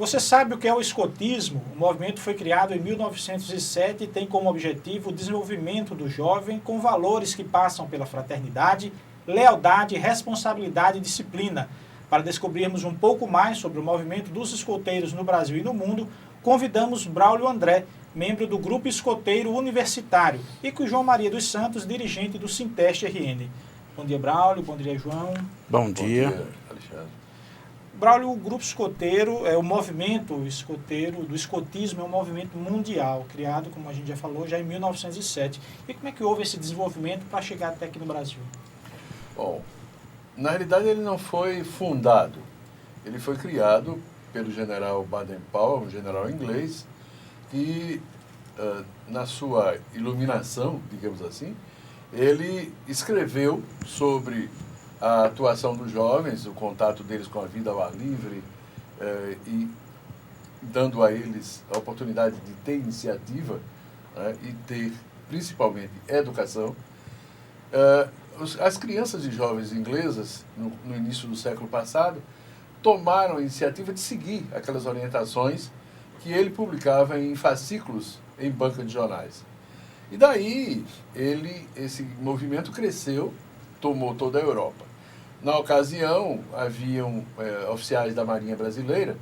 Você sabe o que é o escotismo? O movimento foi criado em 1907 e tem como objetivo o desenvolvimento do jovem com valores que passam pela fraternidade, lealdade, responsabilidade e disciplina. Para descobrirmos um pouco mais sobre o movimento dos escoteiros no Brasil e no mundo, convidamos Braulio André, membro do Grupo Escoteiro Universitário, e com João Maria dos Santos, dirigente do Sinteste RN. Bom dia, Braulio. Bom dia, João. Bom dia, Alexandre. Braulio, o grupo escoteiro, o movimento escoteiro, do escotismo é um movimento mundial, criado, como a gente já falou, já em 1907. E como é que houve esse desenvolvimento para chegar até aqui no Brasil? Bom, na realidade ele não foi fundado. Ele foi criado pelo general Baden-Powell, um general inglês, que na sua iluminação, digamos assim, ele escreveu sobre a atuação dos jovens, o contato deles com a vida ao ar livre e dando a eles a oportunidade de ter iniciativa e ter, principalmente, educação. As crianças e jovens inglesas, no início do século passado, tomaram a iniciativa de seguir aquelas orientações que ele publicava em fascículos em banca de jornais. E daí, esse movimento cresceu, tomou toda a Europa. Na ocasião, haviam oficiais da Marinha Brasileira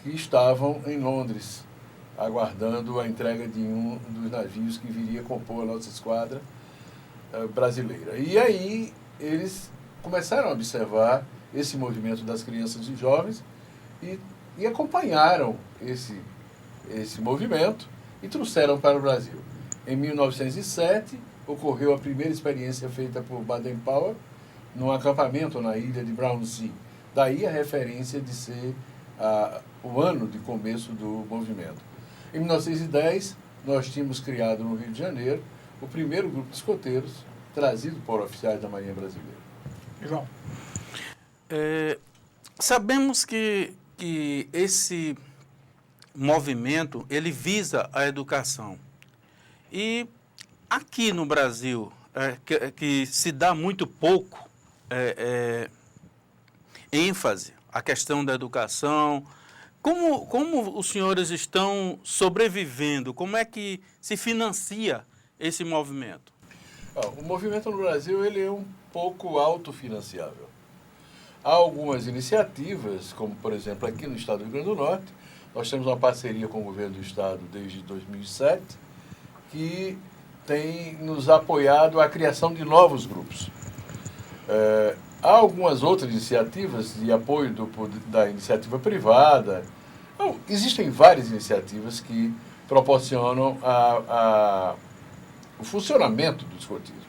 que estavam em Londres, aguardando a entrega de um dos navios que viria compor a nossa esquadra brasileira. E aí, eles começaram a observar esse movimento das crianças e jovens e acompanharam esse movimento e trouxeram para o Brasil. Em 1907, ocorreu a primeira experiência feita por Baden-Powell num acampamento na ilha de Brownsea. Daí a referência de ser o ano de começo do movimento. Em 1910, nós tínhamos criado no Rio de Janeiro o primeiro grupo de escoteiros trazido por oficiais da Marinha Brasileira. João. Sabemos que esse movimento ele visa a educação. E aqui no Brasil, que se dá muito pouco ênfase à questão da educação, como os senhores estão sobrevivendo? Como é que se financia esse movimento? O movimento no Brasil ele é um pouco autofinanciável. Há algumas iniciativas, como por exemplo aqui no estado do Rio Grande do Norte, nós temos uma parceria com o governo do estado desde 2007, que tem nos apoiado a criação de novos grupos. Há algumas outras iniciativas de apoio da iniciativa privada. Então, existem várias iniciativas que proporcionam o funcionamento do escotismo.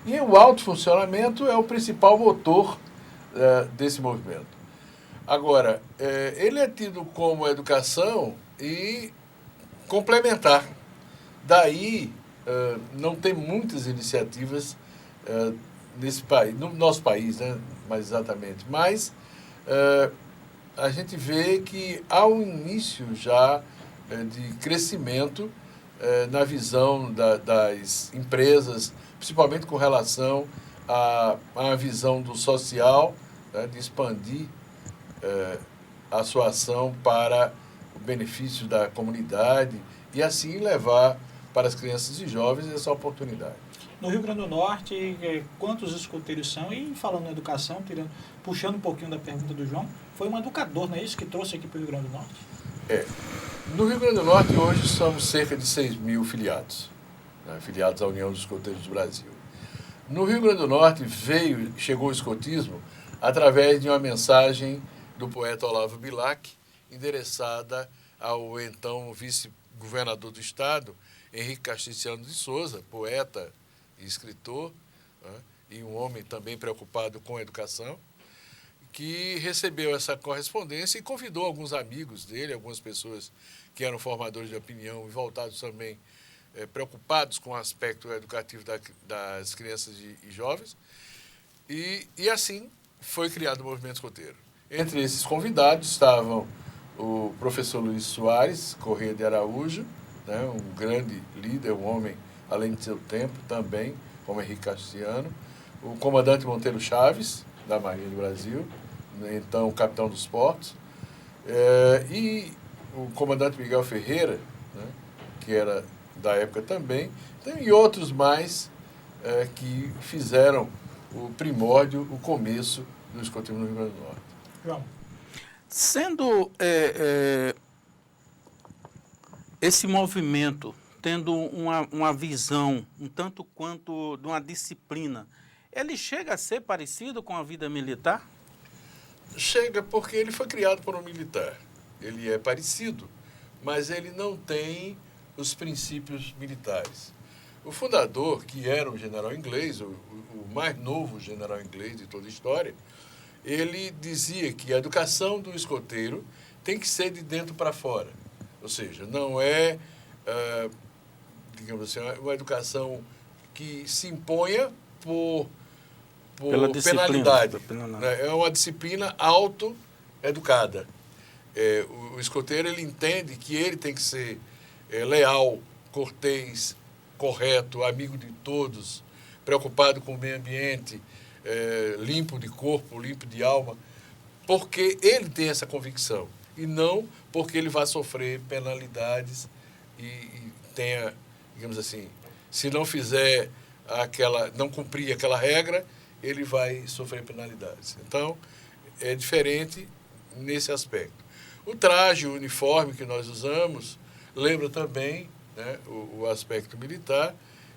E o autofuncionamento é o principal motor desse movimento. Agora, ele é tido como educação e complementar. Daí, não tem muitas iniciativas nesse país, no nosso país, né, mais exatamente. Mas a gente vê que há um início já de crescimento na visão das empresas, principalmente com relação à visão do social, né, de expandir a sua ação para o benefício da comunidade e assim levar para as crianças e jovens essa oportunidade. No Rio Grande do Norte, quantos escoteiros são? E falando em educação, puxando um pouquinho da pergunta do João, foi um educador, não é isso, que trouxe aqui para o Rio Grande do Norte? No Rio Grande do Norte, hoje, somos cerca de 6.000 filiados, né, filiados à União dos Escoteiros do Brasil. No Rio Grande do Norte, chegou o escotismo através de uma mensagem do poeta Olavo Bilac, endereçada ao então vice-governador do estado, Henrique Castilciano de Souza, poeta e escritor, né, e um homem também preocupado com a educação, que recebeu essa correspondência e convidou alguns amigos dele, algumas pessoas que eram formadores de opinião e voltados também, preocupados com o aspecto educativo das crianças e jovens, e assim foi criado o movimento escoteiro. Entre esses convidados estavam o professor Luiz Soares Corrêa de Araújo, né, um grande líder, um homem além de seu tempo também, como Henrique Castilciano, o comandante Monteiro Chaves, da Marinha do Brasil, então capitão dos portos, e o comandante Miguel Ferreira, né, que era da época também, e outros mais que fizeram o primórdio, o começo do escotismo no Rio Grande do Norte. João. Sendo esse movimento tendo uma visão um tanto quanto de uma disciplina, ele chega a ser parecido com a vida militar? Chega porque ele foi criado por um militar. Ele é parecido, mas ele não tem os princípios militares. O fundador, que era um general inglês, o mais novo general inglês de toda a história, ele dizia que a educação do escoteiro tem que ser de dentro para fora. Ou seja, não é, digamos assim, uma educação que se imponha por penalidade. É uma disciplina auto-educada. O escoteiro, ele entende que ele tem que ser leal, cortês, correto, amigo de todos, preocupado com o meio ambiente, limpo de corpo, limpo de alma, porque ele tem essa convicção e não porque ele vai sofrer penalidades e tenha, digamos assim, se não fizer não cumprir aquela regra, ele vai sofrer penalidades. Então, é diferente nesse aspecto. O traje, o uniforme que nós usamos, lembra também, né, o aspecto militar,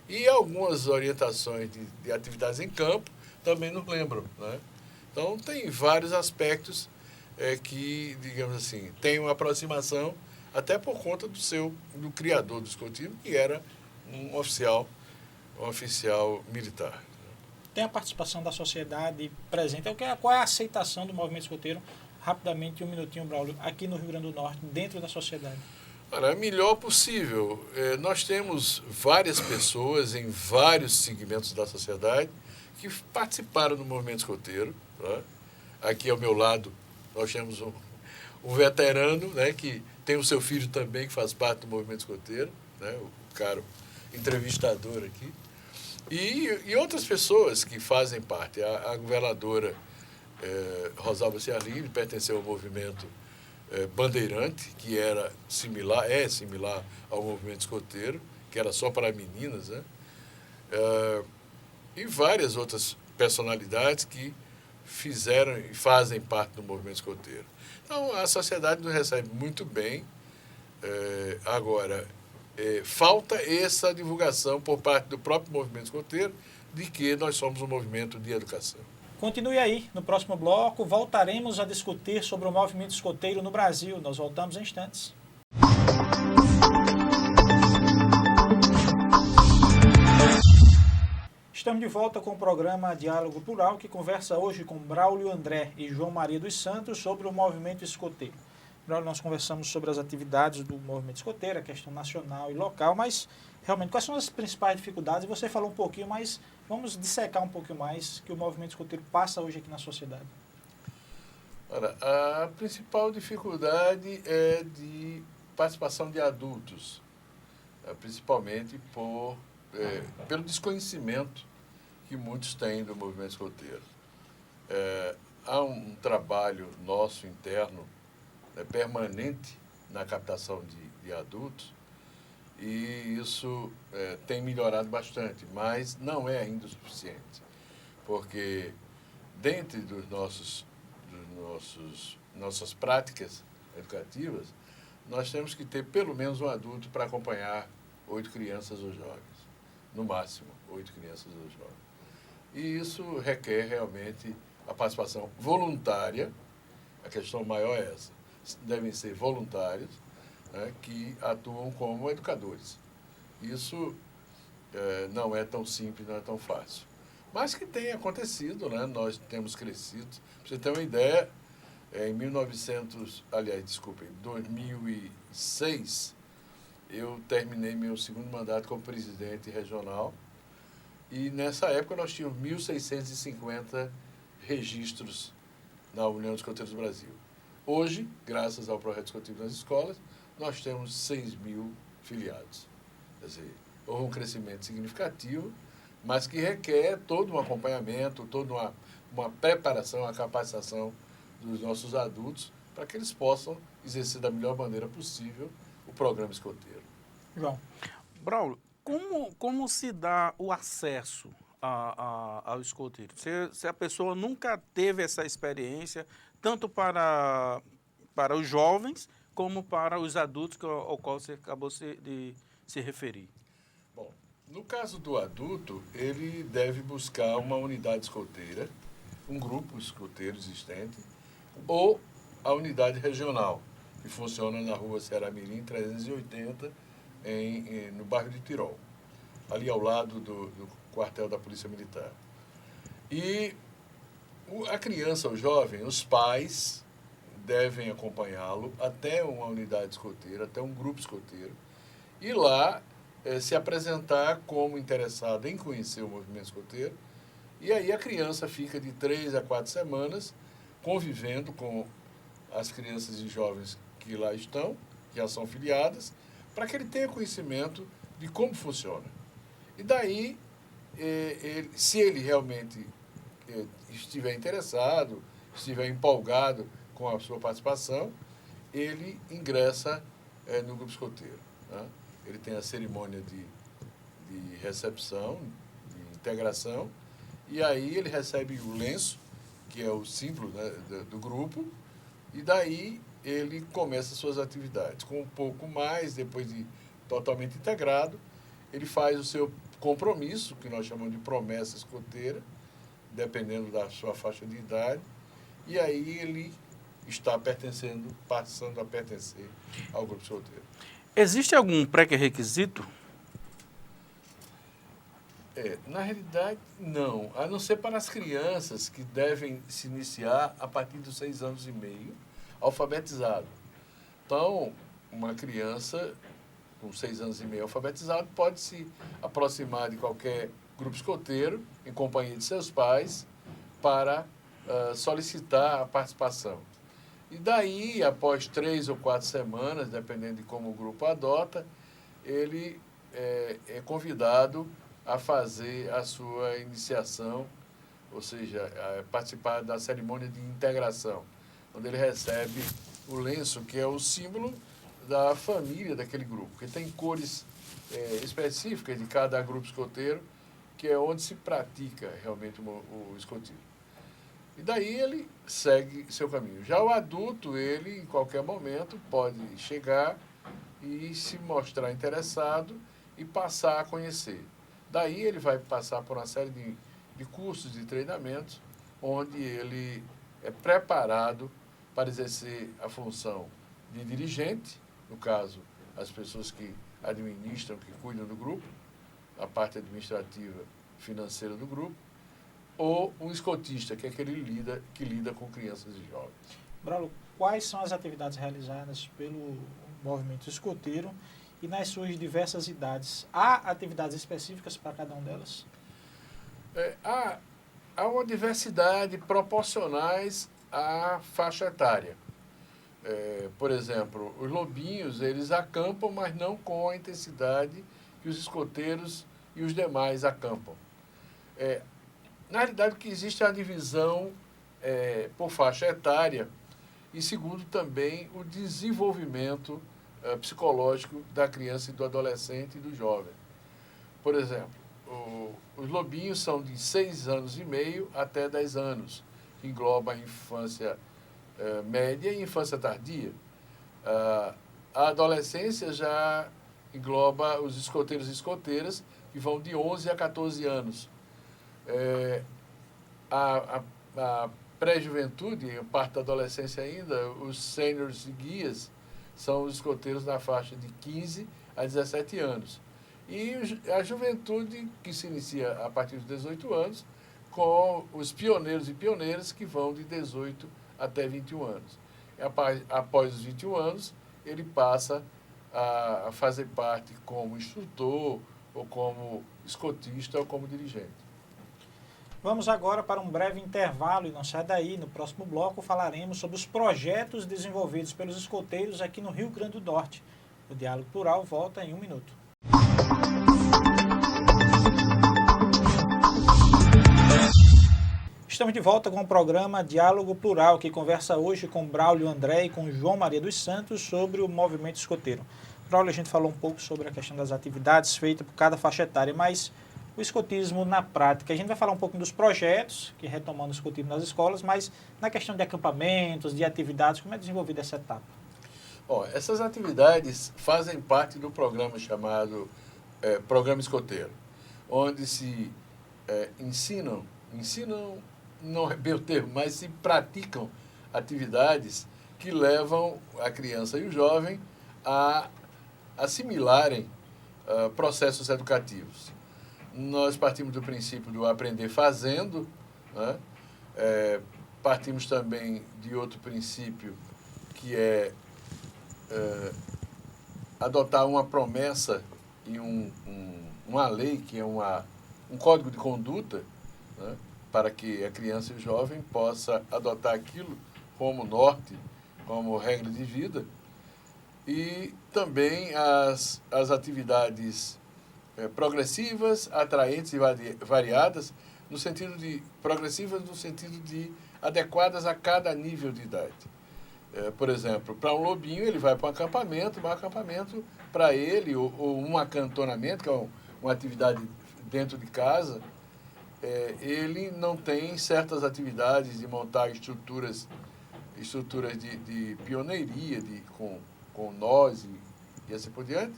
e algumas orientações de atividades em campo também nos lembram, né? Então, tem vários aspectos que, digamos assim, tem uma aproximação, até por conta do criador do escotismo, que era um oficial militar. Tem a participação da sociedade presente. Qual é a aceitação do movimento escoteiro? Rapidamente, um minutinho, Braulio, aqui no Rio Grande do Norte, dentro da sociedade. Olha, a melhor possível. Nós temos várias pessoas em vários segmentos da sociedade que participaram do movimento escoteiro. Tá? Aqui ao meu lado, nós temos um veterano, né, que tem o seu filho também, que faz parte do movimento escoteiro, né, o caro entrevistador aqui. E outras pessoas que fazem parte. A governadora Rosalba Ciarline pertenceu ao movimento Bandeirante, que é similar ao movimento escoteiro, que era só para meninas, né? E várias outras personalidades que fizeram e fazem parte do movimento escoteiro. Então, a sociedade nos recebe muito bem. Agora, falta essa divulgação por parte do próprio movimento escoteiro de que nós somos um movimento de educação. Continue aí. No próximo bloco, voltaremos a discutir sobre o movimento escoteiro no Brasil. Nós voltamos em instantes. Estamos de volta com o programa Diálogo Plural, que conversa hoje com Braulio André e João Maria dos Santos sobre o movimento escoteiro. Braulio, nós conversamos sobre as atividades do movimento escoteiro, a questão nacional e local, mas realmente quais são as principais dificuldades? Você falou um pouquinho, mas vamos dissecar um pouquinho mais que o movimento escoteiro passa hoje aqui na sociedade. Ora, a principal dificuldade é de participação de adultos, principalmente pelo desconhecimento que muitos têm do movimento escoteiro. Há um trabalho nosso interno permanente na captação de adultos e isso tem melhorado bastante, mas não é ainda o suficiente, porque dentro nossas práticas educativas, nós temos que ter pelo menos um adulto para acompanhar 8 crianças ou jovens, no máximo 8 crianças ou jovens. E isso requer realmente a participação voluntária. A questão maior é essa. Devem ser voluntários, né, que atuam como educadores. Isso não é tão simples, não é tão fácil. Mas que tem acontecido, né? Nós temos crescido. Para você ter uma ideia, em 2006, eu terminei meu segundo mandato como presidente regional. E nessa época nós tínhamos 1.650 registros na União dos Escoteiros do Brasil. Hoje, graças ao projeto escoteiro nas escolas, nós temos 6.000 filiados. Quer dizer, houve um crescimento significativo, mas que requer todo um acompanhamento, toda uma preparação, a capacitação dos nossos adultos para que eles possam exercer da melhor maneira possível o programa escoteiro. João. Braulio, como se dá o acesso ao escoteiro? Se a pessoa nunca teve essa experiência, tanto para os jovens como para os adultos, ao qual você acabou de se referir. Bom, no caso do adulto, ele deve buscar uma unidade escoteira, um grupo escoteiro existente, ou a unidade regional, que funciona na rua Ceará Mirim 380, no bairro de Tirol, ali ao lado do quartel da Polícia Militar. E a criança, o jovem, os pais devem acompanhá-lo até uma unidade escoteira, até um grupo escoteiro, e lá se apresentar como interessado em conhecer o movimento escoteiro. E aí a criança fica de 3 a 4 semanas convivendo com as crianças e jovens que lá estão, que já são filiadas, para que ele tenha conhecimento de como funciona. E daí, se ele realmente estiver interessado, estiver empolgado com a sua participação, ele ingressa no grupo escoteiro, né? Ele tem a cerimônia de recepção, de integração, e aí ele recebe o lenço, que é o símbolo, né, do grupo, e daí ele começa suas atividades. Com um pouco mais, depois de totalmente integrado, ele faz o seu compromisso, que nós chamamos de promessa escoteira, dependendo da sua faixa de idade, e aí ele está passando a pertencer ao grupo escoteiro. Existe algum pré-requisito? Na realidade, não. A não ser para as crianças que devem se iniciar a partir dos 6 anos e meio, alfabetizado. Então, uma criança com 6 anos e meio alfabetizado pode se aproximar de qualquer grupo escoteiro, em companhia de seus pais, para solicitar a participação. E daí, após 3 ou 4 semanas, dependendo de como o grupo adota, ele é convidado a fazer a sua iniciação, ou seja, a participar da cerimônia de integração, onde ele recebe o lenço, que é o símbolo da família daquele grupo, que tem cores específicas de cada grupo escoteiro, que é onde se pratica realmente o escotismo. E daí ele segue seu caminho. Já o adulto, ele, em qualquer momento, pode chegar e se mostrar interessado e passar a conhecer. Daí ele vai passar por uma série de cursos, de treinamentos, onde ele é preparado para exercer a função de dirigente, no caso, as pessoas que administram, que cuidam do grupo, a parte administrativa financeira do grupo, ou um escotista, que é aquele que lida com crianças e jovens. Braulio, quais são as atividades realizadas pelo movimento escoteiro e nas suas diversas idades? Há atividades específicas para cada uma delas? Há uma diversidade proporcionais à faixa etária. Por exemplo, os lobinhos, eles acampam, mas não com a intensidade que os escoteiros e os demais acampam. Na realidade, o que existe é a divisão por faixa etária e, segundo, também o desenvolvimento psicológico da criança e do adolescente e do jovem. Por exemplo, os lobinhos são de 6 anos e meio até 10 anos, que engloba a infância média e infância tardia. A adolescência já engloba os escoteiros e escoteiras, que vão de 11 a 14 anos. A pré-juventude, parte da adolescência ainda, os sêniores e guias, são os escoteiros na faixa de 15 a 17 anos. E a juventude, que se inicia a partir dos 18 anos, com os pioneiros e pioneiras, que vão de 18 até 21 anos. Após os 21 anos, ele passa a fazer parte como instrutor, ou como escotista, ou como dirigente. Vamos agora para um breve intervalo e não sai daí. No próximo bloco falaremos sobre os projetos desenvolvidos pelos escoteiros aqui no Rio Grande do Norte. O Diálogo Plural volta em 1 minuto. Estamos de volta com o programa Diálogo Plural, que conversa hoje com Braulio André e com João Maria dos Santos sobre o movimento escoteiro. Braulio, a gente falou um pouco sobre a questão das atividades feitas por cada faixa etária, mas o escotismo na prática, a gente vai falar um pouco dos projetos, que retomando o escotismo nas escolas, mas na questão de acampamentos, de atividades, como é desenvolvida essa etapa? Bom, essas atividades fazem parte do programa chamado Programa Escoteiro, onde se ensinam, não é bem o termo, mas se praticam atividades que levam a criança e o jovem a assimilarem processos educativos. Nós partimos do princípio do aprender fazendo, né? Partimos também de outro princípio, que é adotar uma promessa e uma lei, que é um código de conduta, né? Para que a criança e o jovem possa adotar aquilo como norte, como regra de vida. E também as atividades progressivas, atraentes e variadas, progressivas no sentido de adequadas a cada nível de idade. Por exemplo, para um lobinho, ele vai para um acampamento, mas acampamento para ele, ou um acantonamento, que é uma atividade dentro de casa, ele não tem certas atividades de montar estruturas de pioneiria, com nós e assim por diante,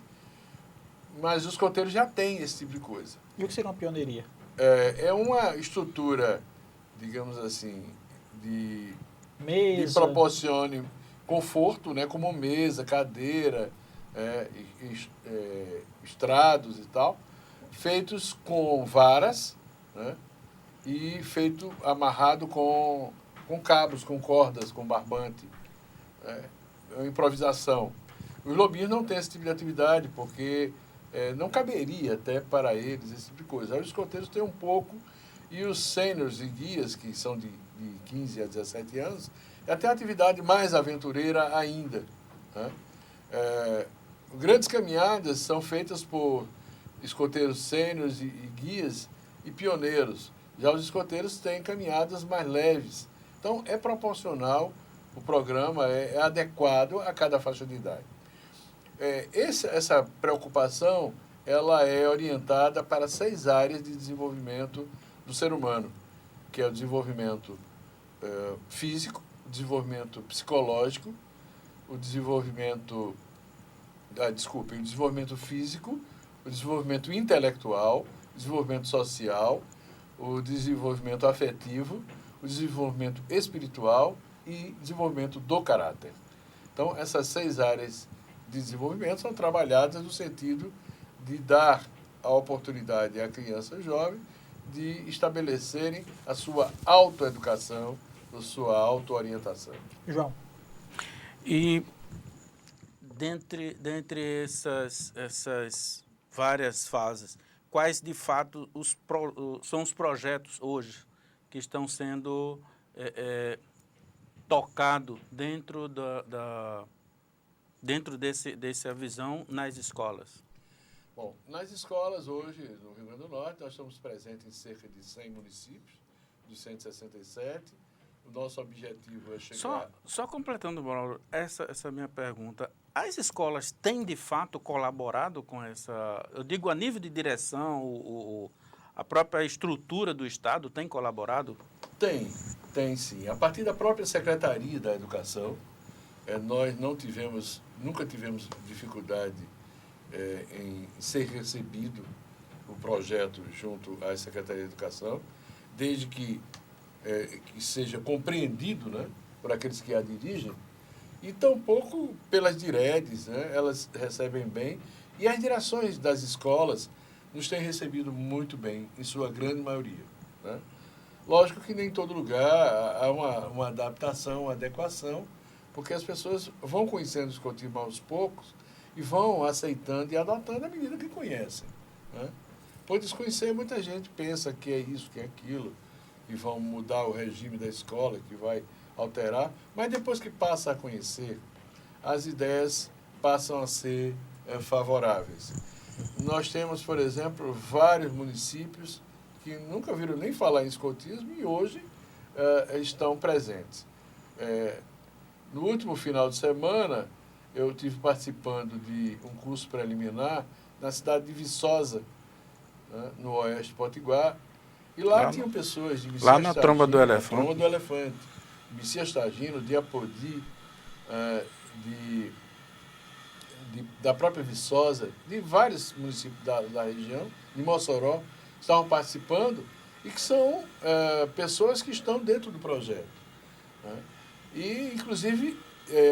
mas os escoteiros já têm esse tipo de coisa. E o que seria uma pioneiria? É uma estrutura, digamos assim, que proporcione conforto, né, como mesa, cadeira, estrados e tal, feitos com varas, né, e amarrado com cabos, com cordas, com barbante. Improvisação. Os lobinhos não têm esse tipo de atividade, porque não caberia até para eles esse tipo de coisa. Aí os escoteiros têm um pouco, e os sêniors e guias, que são de 15 a 17 anos, até a atividade mais aventureira ainda, né? Grandes caminhadas são feitas por escoteiros sêniors e guias e pioneiros. Já os escoteiros têm caminhadas mais leves. Então, é proporcional, o programa é adequado a cada faixa de idade. Essa preocupação, ela é orientada para 6 áreas de desenvolvimento do ser humano, que é o desenvolvimento físico, o desenvolvimento psicológico, o desenvolvimento físico, o desenvolvimento intelectual, o desenvolvimento social, o desenvolvimento afetivo, o desenvolvimento espiritual e desenvolvimento do caráter. Então, essas 6 áreas de desenvolvimento são trabalhadas no sentido de dar a oportunidade à criança e jovem de estabelecerem a sua autoeducação, a sua autoorientação. João. E dentre essas várias fases, quais de fato são os projetos hoje que estão sendo tocados dentro dentro dessa visão nas escolas? Bom, nas escolas hoje, no Rio Grande do Norte, nós estamos presentes em cerca de 100 municípios, dos 167. O nosso objetivo é chegar... Só completando, Braulio, essa minha pergunta. As escolas têm, de fato, colaborado com essa... Eu digo, a nível de direção, a própria estrutura do Estado tem colaborado? Tem sim. A partir da própria Secretaria da Educação, nós nunca tivemos dificuldade em ser recebido o projeto junto à Secretaria da Educação, desde que seja compreendido, né, por aqueles que a dirigem, e tampouco pelas diredes, né, elas recebem bem, e as direções das escolas nos têm recebido muito bem, em sua grande maioria, né? Lógico que nem em todo lugar há uma adaptação, uma adequação, porque as pessoas vão conhecendo o escotismo aos poucos e vão aceitando e adotando à medida que conhecem, né? Por desconhecer, muita gente pensa que é isso, que é aquilo, e vão mudar o regime da escola, que vai alterar, mas depois que passa a conhecer, as ideias passam a ser favoráveis. Nós temos, por exemplo, vários municípios que nunca viram nem falar em escotismo e hoje estão presentes. No último final de semana, eu estive participando de um curso preliminar na cidade de Viçosa, né, no oeste de Potiguar, e lá tinham pessoas de lá na Tromba do Elefante. Tromba do Elefante, Messias Tagino, de Apodi, da própria Viçosa, de vários municípios da região, de Mossoró, estavam participando e que são pessoas que estão dentro do projeto, né? E, inclusive,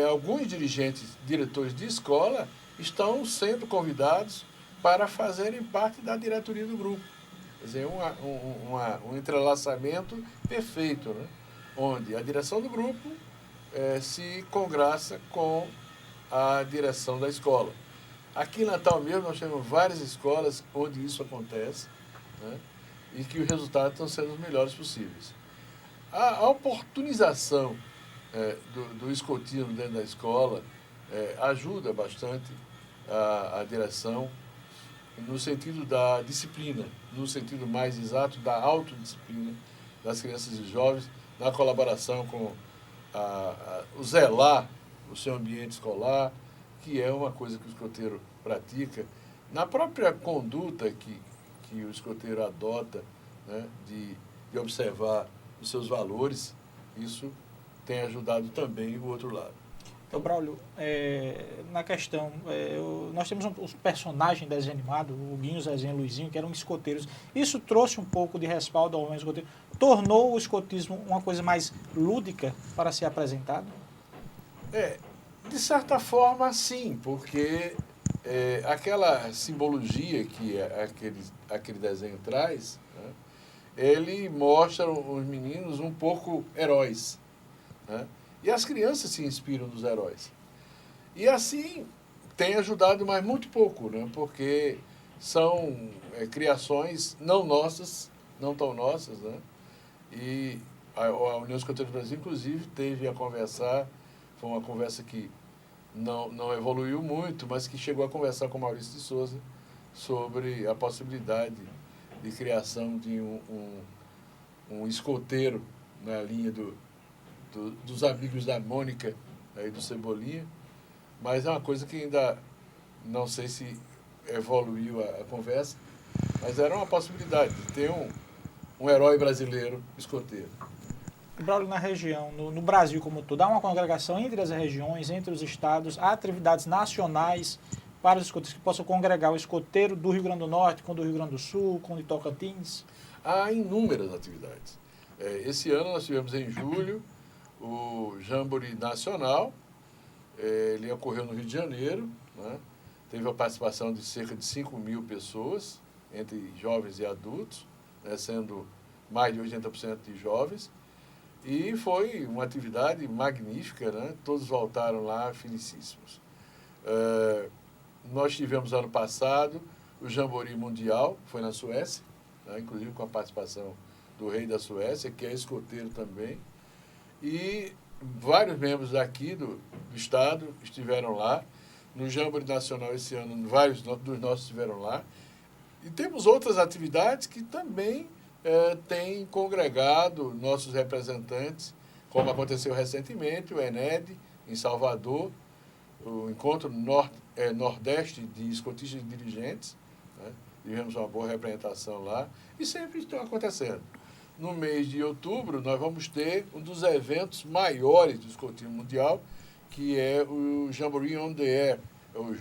alguns dirigentes, diretores de escola, estão sendo convidados para fazerem parte da diretoria do grupo. Quer dizer, um entrelaçamento perfeito, né? Onde a direção do grupo se congraça com a direção da escola. Aqui em Natal mesmo nós temos várias escolas onde isso acontece, né? E que os resultados estão sendo os melhores possíveis. A oportunização do escotismo dentro da escola ajuda bastante a direção no sentido da disciplina, no sentido mais exato da autodisciplina das crianças e jovens, na colaboração com o zelar o seu ambiente escolar, que é uma coisa que o escoteiro pratica, na própria conduta que o escoteiro adota, né, de observar os seus valores, isso tem ajudado também o outro lado. Então, Braulio, na questão, nós temos os personagens de desenho animado, o Guinho, o Zezinho e o Luizinho, que eram escoteiros. Isso trouxe um pouco de respaldo ao homem escoteiro, tornou o escotismo uma coisa mais lúdica para ser apresentado? De certa forma, sim, porque aquela simbologia que aquele desenho traz, né, ele mostra os meninos um pouco heróis, né? E as crianças se inspiram nos heróis. E assim tem ajudado, mas muito pouco, né? Porque são criações não nossas, não tão nossas, né? E a União Escoteira do Brasil, inclusive, teve a conversar, foi uma conversa que não evoluiu muito, mas que chegou a conversar com Maurício de Souza sobre a possibilidade de criação de um escoteiro na linha dos amigos da Mônica e do Cebolinha, mas é uma coisa que ainda não sei se evoluiu a conversa, mas era uma possibilidade de ter um herói brasileiro escoteiro. Braulio, na região, no Brasil como um todo, há uma congregação entre as regiões, entre os estados, há atividades nacionais para os escoteiros que possam congregar o escoteiro do Rio Grande do Norte com o do Rio Grande do Sul, com o de Tocantins? Há inúmeras atividades. Esse ano nós tivemos em julho o Jamboree Nacional, ele ocorreu no Rio de Janeiro, né? Teve a participação de cerca de 5.000 pessoas, entre jovens e adultos, né? Sendo mais de 80% de jovens, e foi uma atividade magnífica, né? Todos voltaram lá felicíssimos. Nós tivemos ano passado o Jamboree Mundial, foi na Suécia, né? Inclusive com a participação do rei da Suécia, que é escoteiro também, e vários membros daqui do estado estiveram lá. No Jamboree Nacional esse ano, vários dos nossos estiveram lá. E temos outras atividades que também têm congregado nossos representantes, como aconteceu recentemente, o ENED, em Salvador, o Encontro Nordeste de Escotistas e Dirigentes, né? Tivemos uma boa representação lá, e sempre estão acontecendo. No mês de outubro, nós vamos ter um dos eventos maiores do escotismo mundial, que é o Jamboree on the Air, o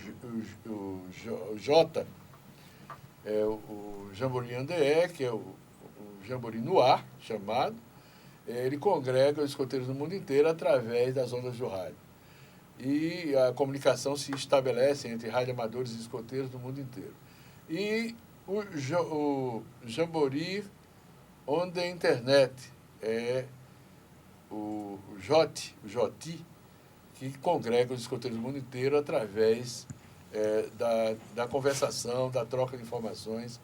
J, o Jamboree on the Air, que é o Jamboree no ar, chamado. Ele congrega os escoteiros do mundo inteiro através das ondas do rádio. E a comunicação se estabelece entre radioamadores e escoteiros do mundo inteiro. E o Jamboree on the Internet é o JOTI, que congrega os escoteiros do mundo inteiro através da conversação, da troca de informações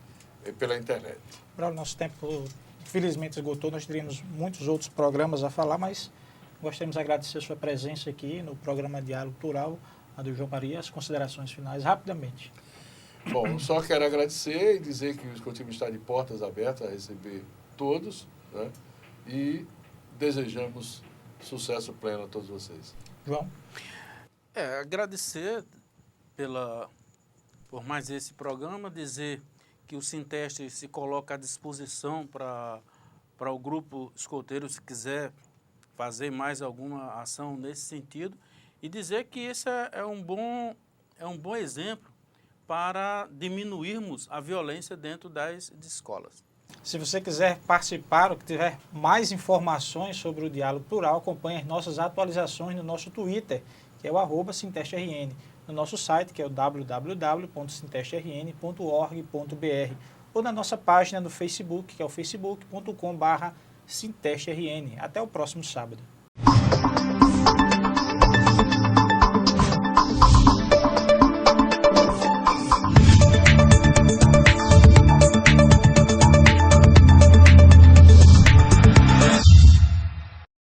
pela internet. Braulio, nosso tempo infelizmente esgotou, nós teríamos muitos outros programas a falar, mas gostaríamos de agradecer a sua presença aqui no programa Diálogo Plural, a do João Maria, as considerações finais, rapidamente. Bom, só quero agradecer e dizer que o escotismo está de portas abertas a receber todos, né? E desejamos sucesso pleno a todos vocês. João? Agradecer por mais esse programa, dizer que o Sinteste se coloca à disposição para o grupo escoteiro, se quiser fazer mais alguma ação nesse sentido, e dizer que esse é um bom exemplo para diminuirmos a violência dentro das escolas. Se você quiser participar ou que tiver mais informações sobre o Diálogo Plural, acompanhe as nossas atualizações no nosso Twitter, que é o @SintesteRN, no nosso site, que é o www.sintesterrn.org.br, ou na nossa página no Facebook, que é o facebook.com/SintesteRN. Até o próximo sábado.